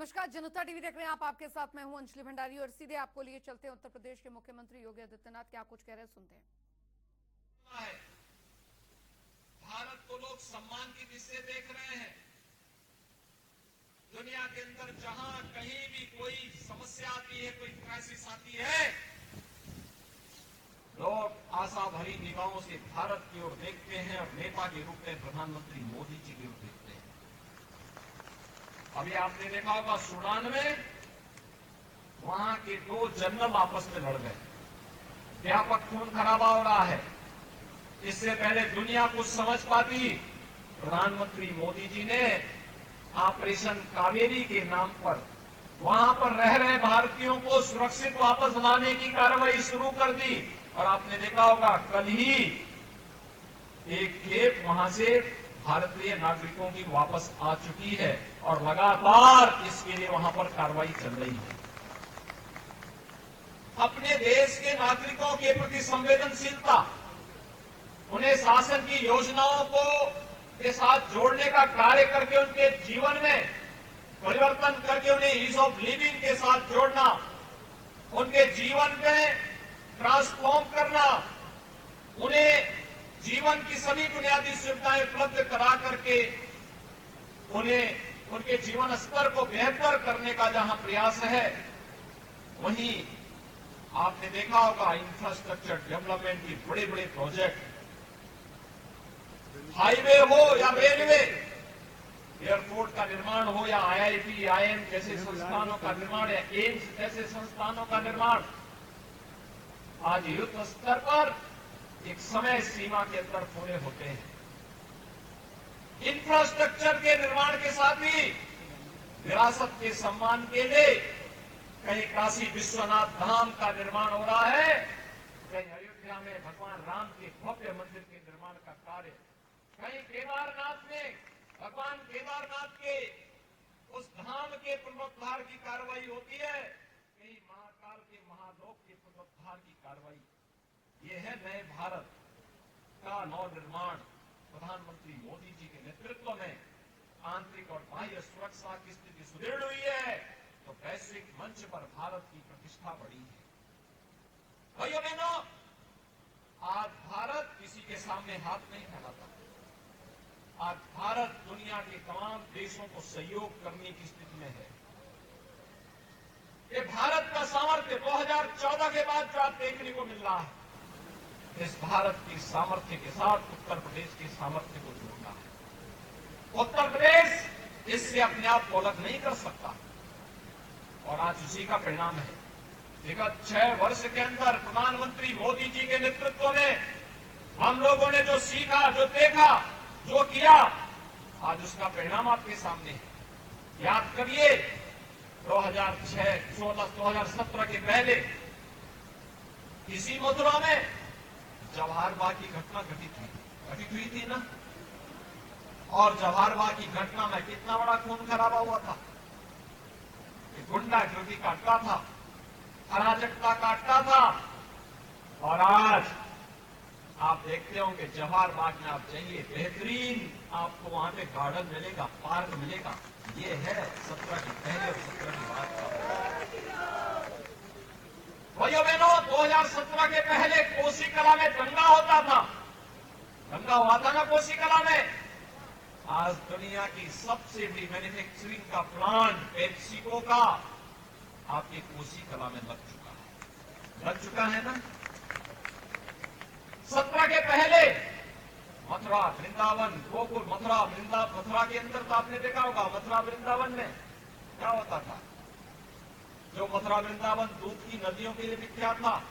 नमस्कार, जनता टीवी देख रहे हैं आप। आपके साथ मैं हूं अंजलि भंडारी और सीधे आपको लिए चलते हैं उत्तर प्रदेश के मुख्यमंत्री योगी आदित्यनाथ क्या कुछ कह रहे हैं, सुनते हैं। भारत को लोग सम्मान की दृष्टि से देख रहे हैं। दुनिया के अंदर जहां कहीं भी कोई समस्या आती है, कोई क्राइसिस आती है, लोग आशा भरी निगाहों से भारत की ओर देखते हैं और नेता के रूप में प्रधानमंत्री मोदी जी की ओर देखते हैं। अभी आपने देखा होगा सूडान में वहां के दो जनरल आपस में लड़ गए, व्यापक खून खराबा हो रहा है। इससे पहले दुनिया कुछ समझ पाती, प्रधानमंत्री मोदी जी ने ऑपरेशन कावेरी के नाम पर वहां पर रह रहे भारतीयों को सुरक्षित वापस लाने की कार्रवाई शुरू कर दी। और आपने देखा होगा कल ही एक खेप वहां से भारतीय नागरिकों की वापस आ चुकी है और लगातार इसके लिए वहां पर कार्रवाई चल रही है। अपने देश के नागरिकों के प्रति संवेदनशीलता, उन्हें शासन की योजनाओं को के साथ जोड़ने का कार्य करके उनके जीवन में परिवर्तन करके उन्हें ईज ऑफ लिविंग के साथ जोड़ना, उनके जीवन में ट्रांसफॉर्म करना, उन्हें जीवन की सभी बुनियादी सुविधाएं उपलब्ध करा करके उन्हें उनके जीवन स्तर को बेहतर करने का जहां प्रयास है, वहीं आपने देखा होगा इंफ्रास्ट्रक्चर डेवलपमेंट की बड़े बड़े प्रोजेक्ट, हाईवे हो या रेलवे, एयरपोर्ट का निर्माण हो या आईआईटी, आईआईएम जैसे संस्थानों का निर्माण या एम्स जैसे संस्थानों का निर्माण, आज युद्ध स्तर पर एक समय सीमा के अंदर पूरे होते हैं। इंफ्रास्ट्रक्चर के निर्माण के साथ ही विरासत के सम्मान के लिए कहीं काशी विश्वनाथ धाम का निर्माण हो रहा है, कहीं अयोध्या में भगवान राम के भव्य मंदिर के निर्माण का कार्य, कहीं केदारनाथ में भगवान केदारनाथ के उस धाम के पुनरुद्धार की कार्रवाई होती है, कहीं महाकाल के महालोक के पुनरुद्धार की कार्रवाई। ये है नए भारत का नव निर्माण। प्रधानमंत्री मोदी जी के नेतृत्व में आंतरिक और बाह्य सुरक्षा की स्थिति सुदृढ़ हुई है, तो वैश्विक मंच पर भारत की प्रतिष्ठा बढ़ी है। भाइयों बहनों, आज भारत किसी के सामने हाथ नहीं फैलाता। आज भारत दुनिया के तमाम देशों को सहयोग करने की स्थिति में है। ये भारत का सामर्थ्य 2014 के बाद जो आप देखने को मिल रहा है, इस भारत की सामर्थ्य के साथ उत्तर प्रदेश के सामर्थ्य को जोड़ना है। उत्तर प्रदेश इससे अपने आप को अलग नहीं कर सकता और आज उसी का परिणाम है। विगत 6 वर्ष के अंदर प्रधानमंत्री मोदी जी के नेतृत्व में हम लोगों ने जो सीखा, जो देखा, जो किया, आज उसका परिणाम आपके सामने है। याद करिए 2017 के पहले इसी मथुरा में जवाहर बाग की घटना घटित हुई थी ना, और जवाहर बाग की घटना में कितना बड़ा खून खराबा हुआ था। गुंडागिरी काटता था, अराजकता काटता था, और आज आप देखते होंगे जवाहर बाग में आप जाइए, बेहतरीन आपको वहां पे गार्डन मिलेगा, पार्क मिलेगा। ये है 17 के पहले और 17 के बाद का। भाइयों बहनों, 2017 के पहले कोसी कला में दंगा होता था, दंगा हुआ था ना कोसी कला में। आज दुनिया की सबसे बड़ी मैन्युफैक्चरिंग का प्लांट पेप्सिको का आपके कोसी कला में लग चुका है ना। 17 के पहले मथुरा, वृंदावन, गोकुल, मथुरा के अंदर तो आपने देखा होगा, मथुरा वृंदावन में क्या होता था। जो मथुरा वृंदावन दूध की नदियों के लिए विख्यात था,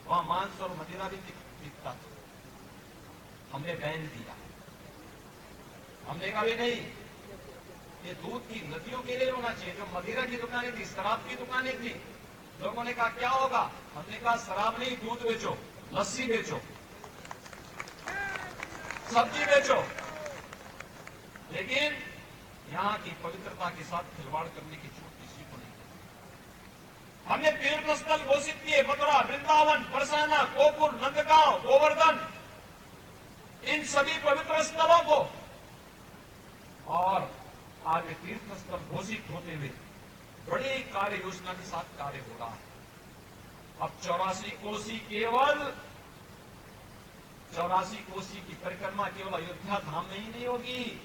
वहां मांस और मदिरा भी बिकता था। हमने बैन दिया, हमने कहा भी नहीं, ये दूध की नदियों के लिए होना चाहिए। जो मदिरा की दुकानें थी, शराब की दुकानें थी, लोगों ने कहा क्या होगा, हमने कहा शराब नहीं, दूध बेचो, लस्सी बेचो, सब्जी बेचो, लेकिन यहां की पवित्रता के साथ खिलवाड़ करने की छूट किसी को नहीं। हमने तीर्थ स्थल घोषित किए, मथुरा, वृंदावन, बरसाना, गोकुल, नंदगांव, गोवर्धन, इन सभी पवित्र स्थलों को, और आज तीर्थ स्थल घोषित होते हुए बड़ी कार्य योजना के साथ कार्य हो रहा है। अब 84 कोसी केवल 84 कोसी की परिक्रमा केवल अयोध्या धाम में ही नहीं होगी,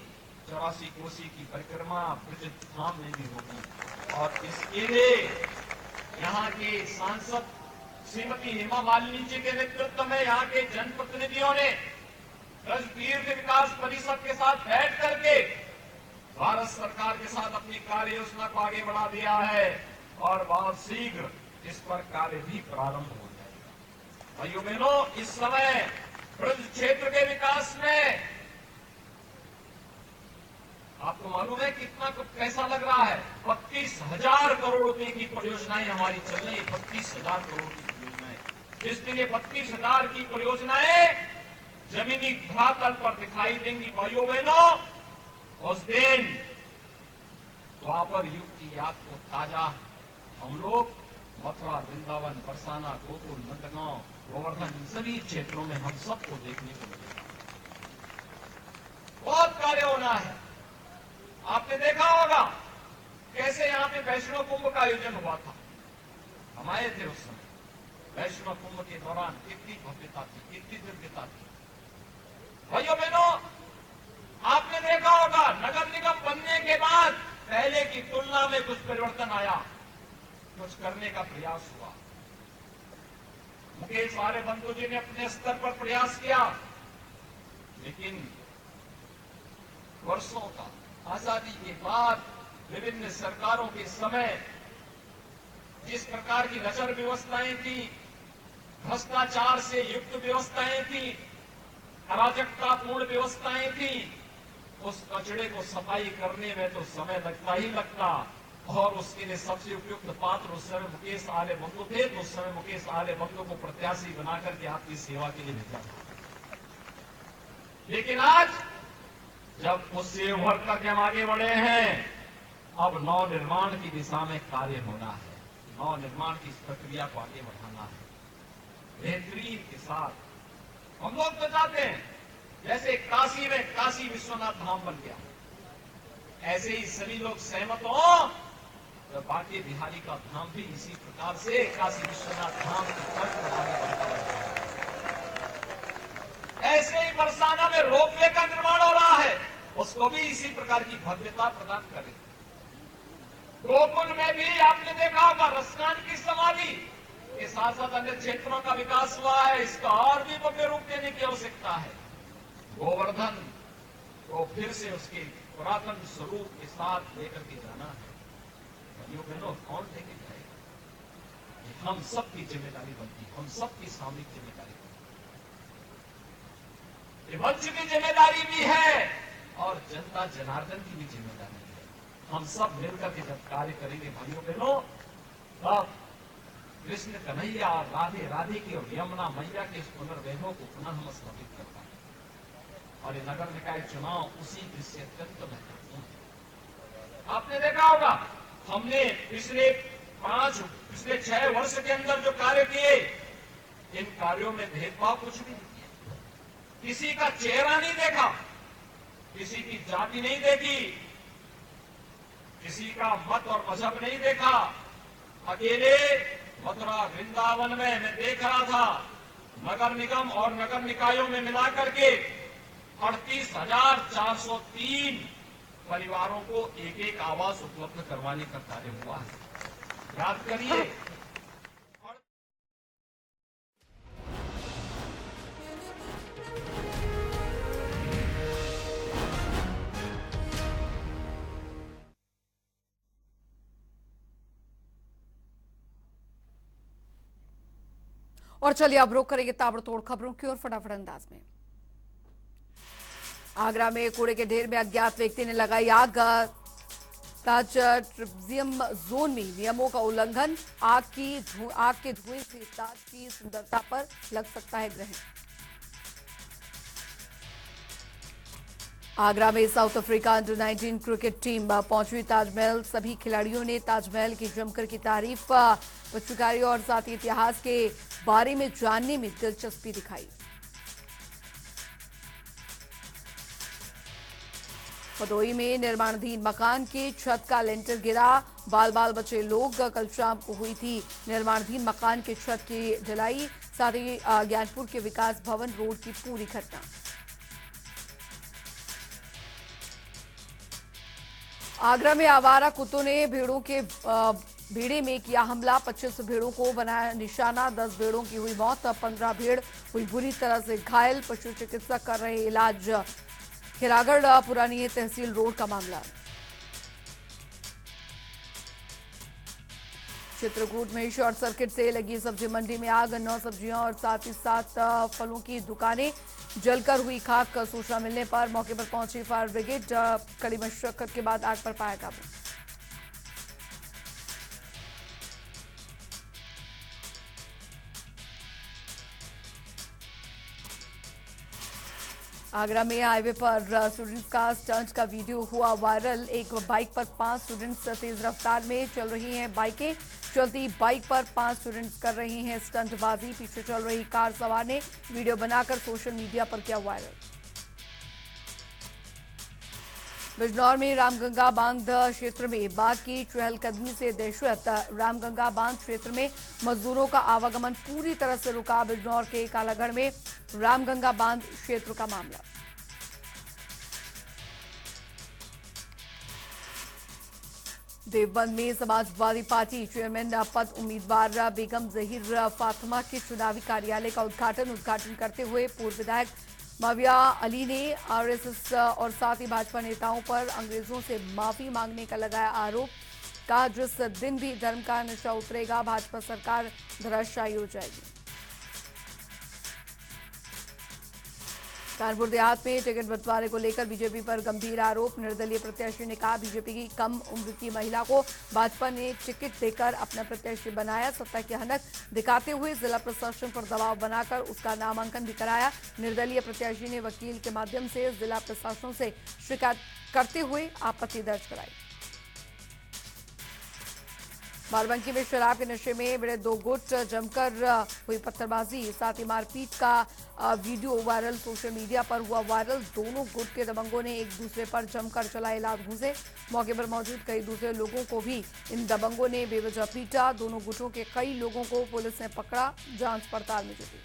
84 कोसी की परिक्रमा ब्रज धाम में भी होगी। और इसके लिए यहाँ के सांसद श्रीमती हेमा मालिनी जी के नेतृत्व में यहाँ के जनप्रतिनिधियों ने ब्रज तीर्थ विकास परिषद के साथ बैठ करके भारत सरकार के साथ अपनी कार्य योजना को आगे बढ़ा दिया है और बहुत शीघ्र इस पर कार्य भी प्रारंभ हो जाएगा। भाइयों बहनों, इस समय ब्रज क्षेत्र के विकास में आपको मालूम है कितना पैसा लग रहा है? 32,000 करोड़ रुपए की परियोजनाएं हमारी चल रही है। 32,000 करोड़ की परियोजनाएं। जिस दिन ये 32,000 की परियोजनाएं जमीनी धरातल पर दिखाई देंगी भाइयों बहनों, उस दिन द्वापर युग की याद को ताजा हम लोग मथुरा, वृंदावन, बरसाना, गोकुल, नंदगांव, गोवर्धन, इन सभी क्षेत्रों में हम सबको देखने को मिलेगा। बहुत कार्य होना है। आपने देखा होगा कैसे यहाँ पे वैष्णव कुंभ का आयोजन हुआ था। हम आए थे उस समय। वैष्णव कुंभ के दौरान कितनी भव्यता थी, कितनी दिव्यता थी। भाइयों बहनों, आपने देखा होगा नगर निगम बनने के बाद पहले की तुलना में कुछ परिवर्तन आया, कुछ करने का प्रयास हुआ। मुकेश सारे बंधु जी ने अपने स्तर पर प्रयास किया, लेकिन वर्षों का आजादी के बाद विभिन्न सरकारों के समय जिस प्रकार की नजर व्यवस्थाएं थी, भ्रष्टाचार से युक्त व्यवस्थाएं थी, अराजकतापूर्ण व्यवस्थाएं थी, उस कचड़े को सफाई करने में तो समय लगता ही लगता। और उसके लिए सबसे उपयुक्त पात्र उस समय मुकेश आले बंधु थे, तो उस समय मुकेश आले बंधु को प्रत्याशी बनाकर के आपकी सेवा के लिए भेजा था। लेकिन आज जब उससे उभर करके हम आगे बढ़े हैं, अब नव निर्माण की दिशा में कार्य होना है। नव निर्माण की इस प्रक्रिया को आगे बढ़ाना है बेहतरीन के साथ। हम लोग तो चाहते हैं जैसे काशी में काशी विश्वनाथ धाम बन गया, ऐसे ही सभी लोग सहमत हो तो बाकी बिहारी का धाम भी इसी प्रकार से काशी विश्वनाथ धाम की तरफ आगे बढ़ता है। ऐसे ही बरसाना में रोपवे का निर्माण हो रहा है, उसको भी इसी प्रकार की भव्यता प्रदान करें। गोकुल में भी आपने देखा होगा रसकान की समाधि के साथ साथ अन्य क्षेत्रों का विकास हुआ है, इसका और भी भव्य रूप देने की आवश्यकता है। गोवर्धन को फिर से उसके पुरातन स्वरूप के साथ लेकर के जाना है। भाइयों बहनों, कौन लेके जाएगा? हम सबकी जिम्मेदारी बनती है, हम सबकी सामूहिक जिम्मेदारी बनती है। मंच की जिम्मेदारी भी है और जनता जनार्दन की भी जिम्मेदारी है। हम सब मिलकर के जब कार्य करेंगे भाइयों बहनों, तब कृष्ण कन्हैया और राधे राधे की और यमुना मैया के इस पुनर्वैभव को पुनः हम स्थापित कर पाएंगे। और ये नगर निकाय चुनाव उसी दृष्टि अत्यंत महत्वपूर्ण है। आपने देखा होगा हमने पिछले 6 वर्ष के अंदर जो कार्य किए, इन कार्यों में भेदभाव कुछ भी नहीं किया, किसी का चेहरा नहीं देखा, किसी की जाति नहीं देखी, किसी का मत और मजहब नहीं देखा। अकेले मथुरा वृंदावन में मैं देख रहा था नगर निगम और नगर निकायों में मिलाकर के 38,403 परिवारों को एक एक आवास उपलब्ध करवाने का कार्य हुआ है। याद करिए, और चलिए अब रुक करेंगे ताबड़तोड़ खबरों की ओर फटाफट अंदाज में। आगरा में कूड़े के ढेर में अज्ञात व्यक्ति ने लगाई आग। ताज ट्रिब्जियम जोन में नियमों का उल्लंघन, आग के धुएं से ताज की सुंदरता पर लग सकता है ग्रहण। आगरा में south Africa under 19 cricket team पहुंची ताजमहल। सभी खिलाड़ियों ने ताजमहल की जमकर की तारीफ, पत्रकारियों और साथ ही इतिहास के बारे में जानने में दिलचस्पी दिखाई। भदोही में निर्माणाधीन मकान के छत का लेंटर गिरा, बाल बाल बचे लोग। कल शाम को हुई थी निर्माणाधीन मकान की छत की ढलाई, साथ ही ज्ञानपुर के विकास भवन रोड की पूरी घटना। आगरा में आवारा कुत्तों ने भेड़े में किया हमला, 25 भेड़ों को बनाया निशाना, 10 भेड़ों की हुई मौत, 15 भेड़ हुई बुरी तरह से घायल। पशु चिकित्सक कर रहे इलाज। खिरागढ़ पुरानी तहसील रोड का मामला। चित्रकूट में शॉर्ट सर्किट से लगी सब्जी मंडी में आग, 9 सब्जियां और साथ ही 7 फलों की दुकानें जलकर हुई खाक। सूचना मिलने पर मौके पर पहुंची फायर ब्रिगेड, कड़ी मशक्कत के बाद आग पर पाया काबू। आगरा में हाईवे पर स्टूडेंट्स का स्टंट का वीडियो हुआ वायरल। एक बाइक पर 5 स्टूडेंट्स तेज रफ्तार में चल रही हैं बाइकें। चलती बाइक पर 5 स्टूडेंट्स कर रही हैं स्टंटबाजी। पीछे चल रही कार सवार ने वीडियो बनाकर सोशल मीडिया पर किया वायरल। बिजनौर में रामगंगा बांध क्षेत्र में बाघ की चहलकदमी से दहशत। रामगंगा बांध क्षेत्र में मजदूरों का आवागमन पूरी तरह से रुका। बिजनौर के कालागढ़ में रामगंगा बांध क्षेत्र का मामला। देवबंद में समाजवादी पार्टी चेयरमैन पद उम्मीदवार बेगम जहीर फातिमा के चुनावी कार्यालय का उद्घाटन करते हुए पूर्व विधायक माविया अली ने आरएसएस और साथ ही भाजपा नेताओं पर अंग्रेजों से माफी मांगने का लगाया आरोप। कहा, जिस दिन भी धर्म का नशा उतरेगा भाजपा सरकार धराशायी हो जाएगी। कानपुर देहात में टिकट बंटवारे को लेकर बीजेपी पर गंभीर आरोप। निर्दलीय प्रत्याशी ने कहा, बीजेपी की कम उम्र की महिला को भाजपा ने टिकट देकर अपना प्रत्याशी बनाया। सत्ता की हनक दिखाते हुए जिला प्रशासन पर दबाव बनाकर उसका नामांकन भी कराया। निर्दलीय प्रत्याशी ने वकील के माध्यम से जिला प्रशासन से शिकायत करते हुए आपत्ति दर्ज कराई। बाराबंकी में शराब के नशे में भिड़े 2 गुट, जमकर हुई पत्थरबाजी, साथ ही मारपीट का वीडियो वायरल। सोशल मीडिया पर हुआ वायरल। दोनों गुट के दबंगों ने एक दूसरे पर जमकर चलाए लात घूंसे। मौके पर मौजूद कई दूसरे लोगों को भी इन दबंगों ने बेवजह पीटा। दोनों गुटों के कई लोगों को पुलिस ने पकड़ा, जांच पड़ताल में जुटी।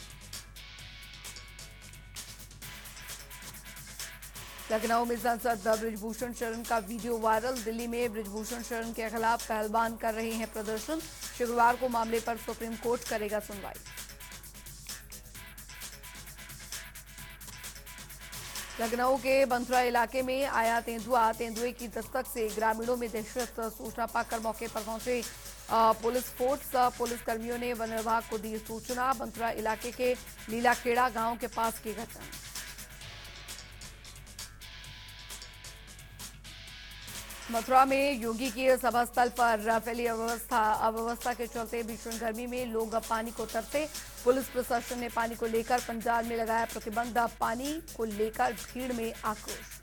लखनऊ में सांसद बृजभूषण शरण का वीडियो वायरल। दिल्ली में बृजभूषण शरण के खिलाफ पहलवान कर रहे हैं प्रदर्शन। शुक्रवार को मामले पर सुप्रीम कोर्ट करेगा सुनवाई। लखनऊ के बंथरा इलाके में आया तेंदुआ। तेंदुए की दस्तक से ग्रामीणों में दहशत। सूचना पाकर मौके पर पहुंचे पुलिस फोर्स। पुलिस कर्मियों ने वन विभाग को दी सूचना। बंथरा इलाके के लीलाखेड़ा गांव के पास की घटना। मथुरा में योगी की सभा स्थल पर फैली अव्यवस्था के चलते भीषण गर्मी में लोग पानी को तरसे। पुलिस प्रशासन ने पानी को लेकर पंजाल में लगाया प्रतिबंध। पानी को लेकर भीड़ में आक्रोश।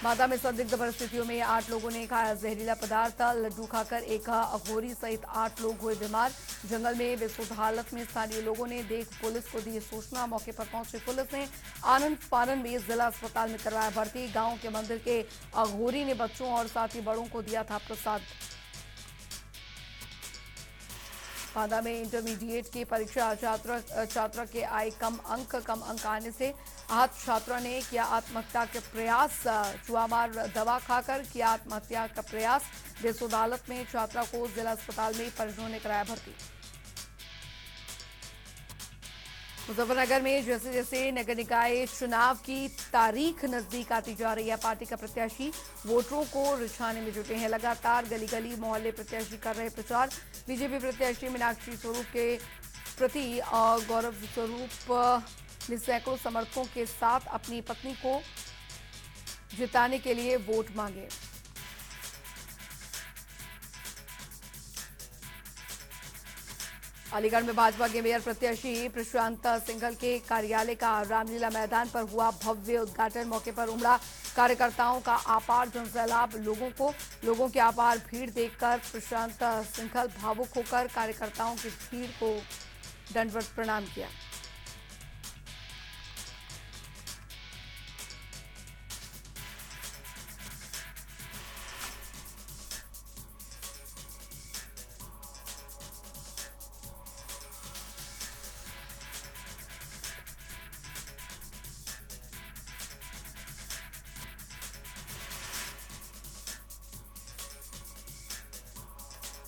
बांदा में संदिग्ध परिस्थितियों में 8 लोगों ने खाया जहरीला पदार्थ। लड्डू खाकर एक अघोरी सहित 8 लोग हुए बीमार। जंगल में बेसुध हालत में स्थानीय लोगों ने देख पुलिस को दी सूचना। मौके पर पहुंची पुलिस ने आनंद फानन में जिला अस्पताल में करवाया भर्ती। गांव के मंदिर के अघोरी ने बच्चों और साथ ही बड़ों को दिया था प्रसाद। बांदा में इंटरमीडिएट की परीक्षा छात्रा के आए कम अंक आने से आहत छात्रा ने किया आत्महत्या के प्रयास। चुआमार दवा खाकर किया आत्महत्या का प्रयास। बेसुध हालत में छात्रा को जिला अस्पताल में परिजनों ने कराया भर्ती। मुजफ्फरनगर में जैसे जैसे नगर निकाय चुनाव की तारीख नजदीक आती जा रही है, पार्टी का प्रत्याशी वोटरों को रिझाने में जुटे हैं। लगातार गली गली मोहल्ले प्रत्याशी कर रहे प्रचार। बीजेपी प्रत्याशी मीनाक्षी स्वरूप के प्रति गौरव स्वरूप ने सैकड़ों समर्थकों के साथ अपनी पत्नी को जिताने के लिए वोट मांगे। अलीगढ़ में भाजपा के मेयर प्रत्याशी प्रशांत सिंघल के कार्यालय का रामलीला मैदान पर हुआ भव्य उद्घाटन। मौके पर उमड़ा कार्यकर्ताओं का अपार जनसैलाब। लोगों की अपार भीड़ देखकर प्रशांत सिंघल भावुक होकर कार्यकर्ताओं की भीड़ को दंडवत प्रणाम किया।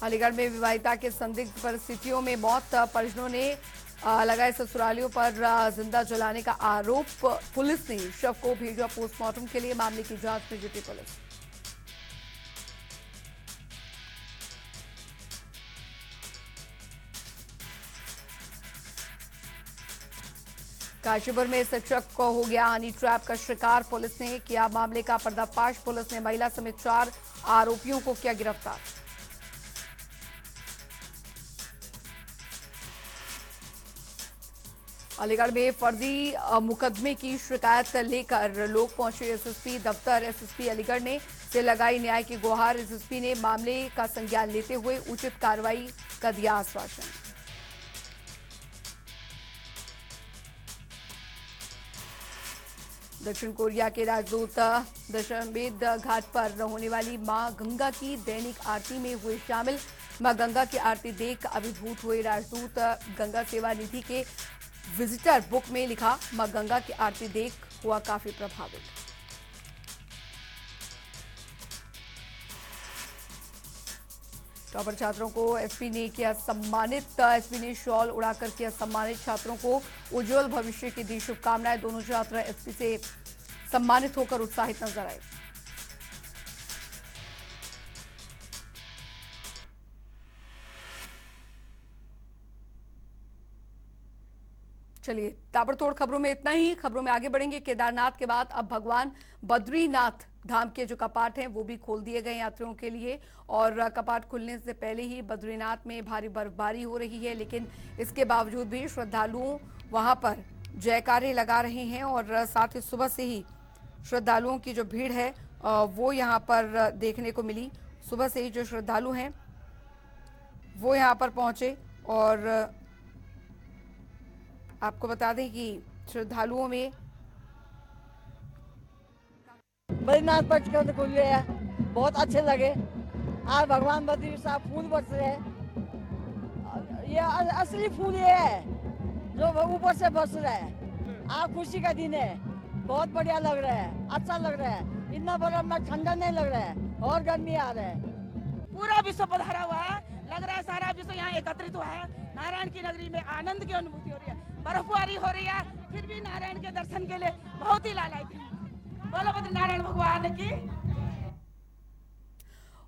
अलीगढ़ में विवाहिता के संदिग्ध परिस्थितियों में मौत, परिजनों ने लगाए ससुरालियों पर जिंदा जलाने का आरोप। पुलिस ने शव को भेजा पोस्टमार्टम के लिए। मामले की जांच में जुटी पुलिस। काशीपुर में शिक्षक को हो गया हनी ट्रैप का शिकार। पुलिस ने किया मामले का पर्दाफाश। पुलिस ने महिला समेत 4 आरोपियों को किया गिरफ्तार। अलीगढ़ में फर्जी मुकदमे की शिकायत लेकर लोग पहुंचे एसएसपी दफ्तर। एसएसपी अलीगढ़ ने से लगाई न्याय की गुहार। एसएसपी ने मामले का संज्ञान लेते हुए उचित कार्रवाई का दिया आश्वासन। दक्षिण कोरिया के राजदूत दशमेध घाट पर होने वाली मां गंगा की दैनिक आरती में हुए शामिल। मां गंगा की आरती देख अभिभूत हुए राजदूत। गंगा सेवा निधि के विजिटर बुक में लिखा, मां गंगा की आरती देख हुआ काफी प्रभावित। टॉपर छात्रों को एसपी ने किया सम्मानित। एसपी ने शॉल उड़ाकर किया सम्मानित। छात्रों को उज्जवल भविष्य की दी शुभकामनाएं। दोनों छात्र एसपी से सम्मानित होकर उत्साहित नजर आए। चलिए, ताबड़तोड़ खबरों में इतना ही। खबरों में आगे बढ़ेंगे। केदारनाथ के बाद अब भगवान बद्रीनाथ धाम के जो कपाट हैं वो भी खोल दिए गए यात्रियों के लिए। और कपाट खुलने से पहले ही बद्रीनाथ में भारी बर्फबारी हो रही है, लेकिन इसके बावजूद भी श्रद्धालुओं वहां पर जयकारे लगा रहे हैं। और साथ ही सुबह से ही श्रद्धालुओं की जो भीड़ है वो यहाँ पर देखने को मिली। सुबह से ही जो श्रद्धालु हैं वो यहाँ पर पहुंचे। और आपको बता दें कि श्रद्धालुओं में बद्रीनाथ पर टिकट खुल रहे हैं, बहुत अच्छे लगे। आज भगवान बद्री साहब फूल बरस रहे हैं। ये असली फूल ये है जो ऊपर से बरस रहा है। आज खुशी का दिन है, बहुत बढ़िया लग रहा है, अच्छा लग रहा है। इतना बर्फ में ठंडा नहीं लग रहा है और गर्मी आ रहा है। पूरा विश्व पधारा हुआ है, लग रहा है सारा विश्व यहाँ एकत्रित हुआ है। नारायण की नगरी में आनंद की अनुभूति हो रही है, बर्फबारी हो रही है, फिर भी नारायण के दर्शन के लिए बहुत ही लालायित है। बोलो बद्री नारायण भगवान की।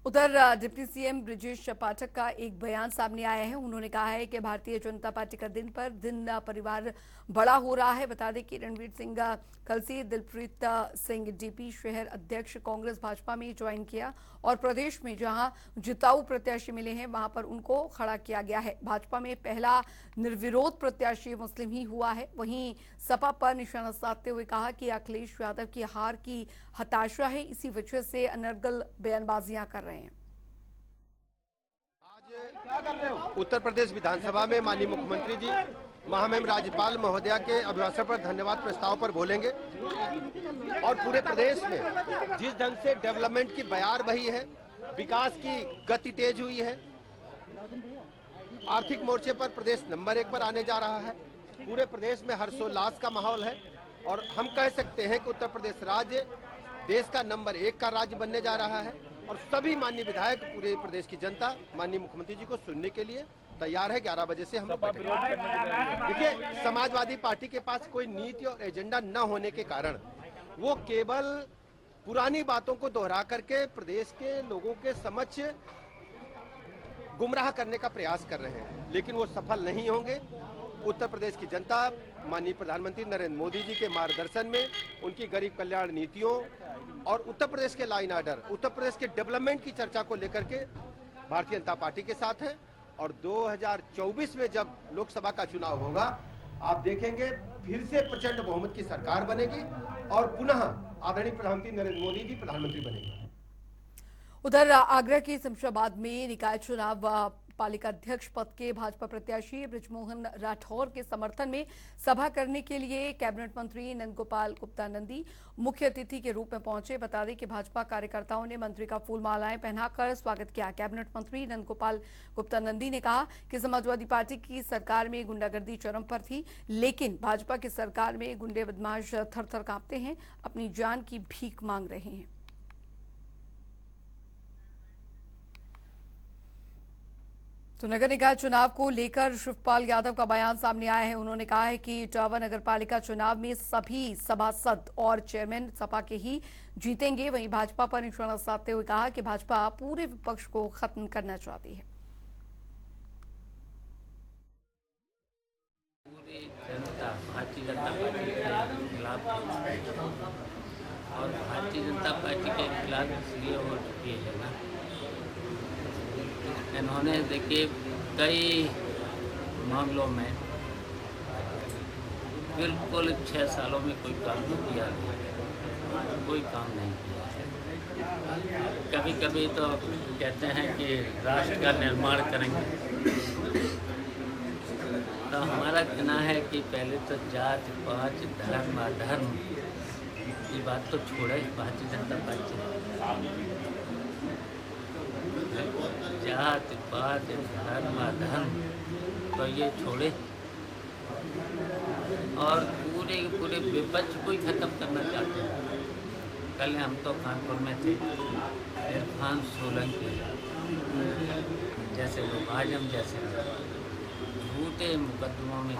उधर डिप्टी सीएम ब्रिजेश पाठक का एक बयान सामने आया है। उन्होंने कहा है कि भारतीय जनता पार्टी का दिन पर दिन परिवार बड़ा हो रहा है। बता दें कि रणवीर सिंह कल से दिलप्रीत सिंह डीपी शहर अध्यक्ष कांग्रेस भाजपा में ज्वाइन किया। और प्रदेश में जहां जिताऊ प्रत्याशी मिले हैं वहां पर उनको खड़ा किया गया है। भाजपा में पहला निर्विरोध प्रत्याशी मुस्लिम ही हुआ है। वहीं सपा पर निशाना साधते हुए कहा कि अखिलेश यादव की हार की हताशा है, इसी वजह से अनर्गल बयानबाजियां कर रहे हैं। आज उत्तर प्रदेश विधानसभा में माननीय मुख्यमंत्री जी महामहिम राज्यपाल महोदया के अभिभाषण पर धन्यवाद प्रस्ताव पर बोलेंगे। और पूरे प्रदेश में जिस ढंग से डेवलपमेंट की बयार बही है, विकास की गति तेज हुई है, आर्थिक मोर्चे पर प्रदेश नंबर 1 पर आने जा रहा है। पूरे प्रदेश में हर्षोल्लास का माहौल है और हम कह सकते हैं कि उत्तर प्रदेश राज्य देश का नंबर 1 का राज्य बनने जा रहा है। और सभी माननीय विधायक, पूरे प्रदेश की जनता माननीय मुख्यमंत्री जी को सुनने के लिए तैयार है। 11 बजे से हम लोग देखिए, समाजवादी पार्टी के पास कोई नीति और एजेंडा न होने के कारण वो केवल पुरानी बातों को दोहरा करके प्रदेश के लोगों के समक्ष गुमराह करने का प्रयास कर रहे हैं, लेकिन वो सफल नहीं होंगे। उत्तर प्रदेश की जनता माननीय प्रधानमंत्री नरेंद्र मोदी जी के मार्गदर्शन में, उनकी गरीब कल्याण नीतियों और उत्तर प्रदेश के लाइन ऑर्डर, उत्तर प्रदेश के डेवलपमेंट की चर्चा को लेकर के भारतीय जनता पार्टी के साथ है। और 2024 में जब लोकसभा का चुनाव होगा, आप देखेंगे फिर से प्रचंड बहुमत की सरकार बनेगी और पुनः आदरणीय प्रधानमंत्री नरेंद्र मोदी जी प्रधानमंत्री बनेंगे। उधर आगरा के शमशाबाद में निकाय चुनाव पालिका अध्यक्ष पद के भाजपा प्रत्याशी बृजमोहन राठौर के समर्थन में सभा करने के लिए कैबिनेट मंत्री नंदगोपाल गुप्ता नंदी मुख्य अतिथि के रूप में पहुंचे। बता दें कि भाजपा कार्यकर्ताओं ने मंत्री का फूल मालाएं पहनाकर स्वागत किया। कैबिनेट मंत्री नंदगोपाल गुप्ता नंदी ने कहा कि समाजवादी पार्टी की सरकार में गुंडागर्दी चरम पर थी, लेकिन भाजपा की सरकार में गुंडे बदमाश थर थर कांपते हैं, अपनी जान की भीख मांग रहे हैं। तो नगर निकाय चुनाव को लेकर शिवपाल यादव का बयान सामने आया है। उन्होंने कहा है कि इटावा नगर पालिका चुनाव में सभी सभासद और चेयरमैन सपा के ही जीतेंगे। वहीं भाजपा पर निशाना साधते हुए कहा कि भाजपा पूरे विपक्ष को खत्म करना चाहती है। पूरी जनता भारतीय जनता पार्टी के खिलाफ और भारतीय जनता पार्टी के खिलाफ इसलिए हो चुकी है ना, इन्होंने देखिए कई मामलों में बिल्कुल 6 सालों में कोई काम नहीं किया, कोई काम नहीं किया। कभी कभी तो कहते हैं कि राष्ट्र का निर्माण करेंगे, तो हमारा कहना है कि पहले तो जात पात धर्म अधर्म ये बात तो छोड़े भारतीय जनता पार्टी, जात पात धर्म अधर्म तो ये छोड़े और पूरे विपक्ष को ही खत्म करना चाहते हैं। कल हम तो कानपुर में थे, इरफान सोलंकी जैसे लोग, आजम जैसे झूठे मुकदमों में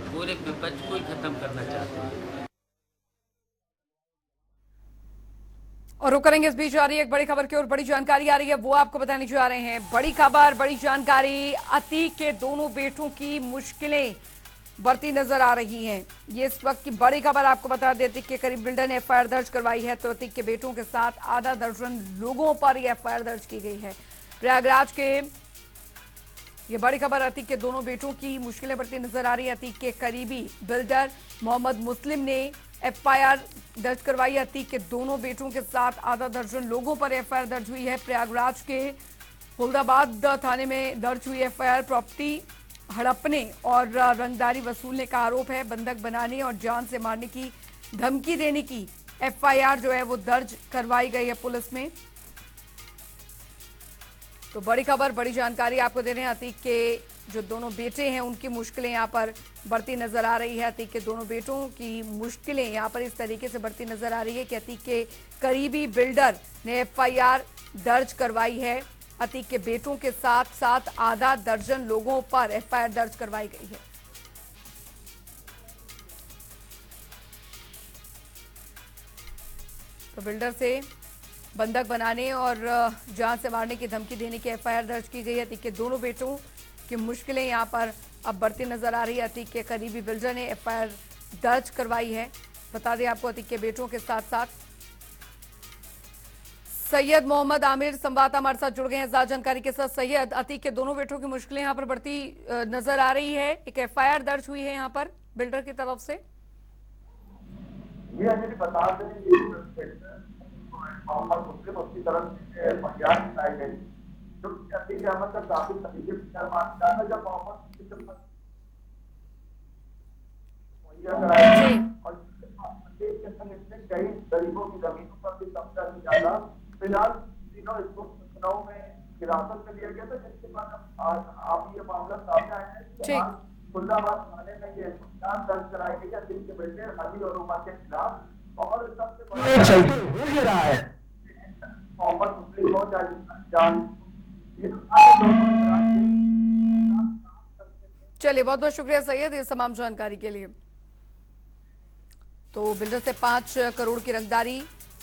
पूरे विपक्ष को ही खत्म करना चाहते हैं। और रुक करेंगे इस बीच आ रही है एक बड़ी खबर की और बड़ी जानकारी आ रही है, वो आपको बताने जा रहे हैं। बड़ी खबर, बड़ी जानकारी, अतीक के दोनों बेटों की मुश्किलें बढ़ती नजर आ रही हैं। ये इस वक्त की बड़ी खबर आपको बता दें। अतीक के करीब बिल्डर ने एफआईआर दर्ज करवाई है, तो अतीक के बेटों के साथ आधा दर्जन लोगों पर यह एफआईआर दर्ज की गई है। प्रयागराज के ये बड़ी खबर, अतीक के दोनों बेटों की मुश्किलें बढ़ती नजर आ रही है। अतीक के करीबी बिल्डर मोहम्मद मुस्लिम ने एफआईआर दर्ज करवाई। अतीक के दोनों बेटों के साथ आधा दर्जन लोगों पर एफआईआर दर्ज हुई है। प्रयागराज के फुलदाबाद थाने में दर्ज हुई एफआईआर प्रॉपर्टी हड़पने और रंगदारी वसूलने का आरोप है। बंधक बनाने और जान से मारने की धमकी देने की एफआईआर जो है वो दर्ज करवाई गई है पुलिस में। तो बड़ी खबर, बड़ी जानकारी आपको दे रहे हैं। अतीक के जो दोनों बेटे हैं उनकी मुश्किलें यहाँ पर बढ़ती नजर आ रही है। अतीक के दोनों बेटों की मुश्किलें यहाँ पर इस तरीके से बढ़ती नजर आ रही है कि अतीक के करीबी बिल्डर ने एफआईआर दर्ज करवाई है। अतीक के बेटों के साथ साथ आधा दर्जन लोगों पर एफआईआर दर्ज करवाई गई है। तो बिल्डर से बंधक बनाने और जान से मारने की धमकी देने की एफआईआर दर्ज की गई है। अतीक के दोनों बेटों की मुश्किलें यहां पर अब बढ़ती नजर आ रही है। अतीक के करीबी बिल्डर ने एफआईआर दर्ज करवाई है। बता दें आपको, अतीक के बेटों के साथ साथ सैयद मोहम्मद आमिर संवाददाता हमारे साथ जुड़ गए हैं ज्यादा जानकारी के साथ। सैयद, अतीक के दोनों बेटों की मुश्किलें यहाँ पर बढ़ती नजर आ रही है। एक एफआईआर दर्ज हुई है यहाँ पर बिल्डर की तरफ से। बता दें मोहम्मद मुस्लिम उसकी तरफ से फरियाद कराई गई, जो अतीक अहमद का काफी तरीके से मानता है। जब मोहम्मद कई गरीबों की जमीनों पर भी कब्जा किया था। फिलहाल तीनों इसको लखनऊ में हिरासत में लिया गया था, जिसके बाद आप ये मामला सामने आया है। फुलदाबाद थाने में ये दर्ज कराई गई है अतीक के बेटे अली और उमर के खिलाफ। और सबसे बड़ा रहा है मोहम्मद मुस्लिम को चलिए, बहुत बहुत शुक्रिया सैयद इस तमाम जानकारी के लिए। तो बिल्डर से 5 करोड़ की रंगदारी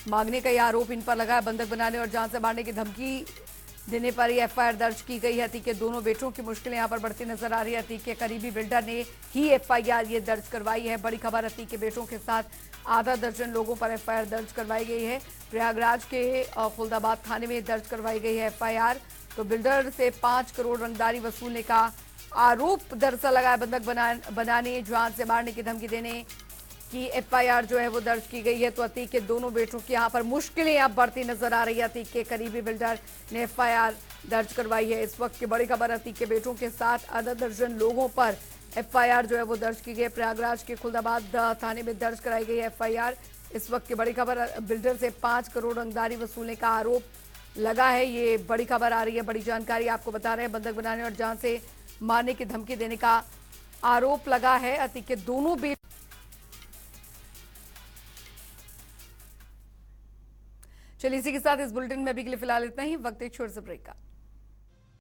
मांगने का यह आरोप इन पर लगा है। बंधक बनाने और जान से मारने की धमकी देने पर यह एफआईआर दर्ज की गई है। अतीक के दोनों बेटों की मुश्किलें यहां पर बढ़ती नजर आ रही है। अतीक के करीबी बिल्डर ने ही एफआईआर ये दर्ज करवाई है। बड़ी खबर, अतीक के बेटों के साथ आधा दर्जन लोगों पर एफआईआर दर्ज करवाई गई है। प्रयागराज के फुलदाबाद थाने में दर्ज करवाई गई है एफआईआर। तो बिल्डर से 5 करोड़ रंगदारी वसूलने का आरोप दरअसल लगा है। बंधक बनाने, जान से मारने की धमकी देने की एफआईआर जो है वो दर्ज की गई है। तो अतीक के दोनों बेटों की यहाँ पर मुश्किलें अब बढ़ती नजर आ रही है। अतीक के करीबी बिल्डर ने एफआईआर दर्ज करवाई है। इस वक्त की बड़ी खबर, अतीक के बेटों के साथ आधा दर्जन लोगों पर एफआईआर जो है वो दर्ज की गई है। प्रयागराज के खुलदाबाद थाने में दर्ज कराई गई है एफआईआर। इस वक्त की बड़ी खबर, बिल्डर से 5 करोड़ रंगदारी वसूलने का आरोप लगा है। ये बड़ी खबर आ रही है, बड़ी जानकारी आपको बता रहे हैं। बंधक बनाने और जान से मारने की धमकी देने का आरोप लगा है अतीक के दोनों बेटे। चलिए, इसी के साथ इस बुलेटिन में अभी के लिए फिलहाल इतना ही। वक्त एक छोटे से ब्रेक का।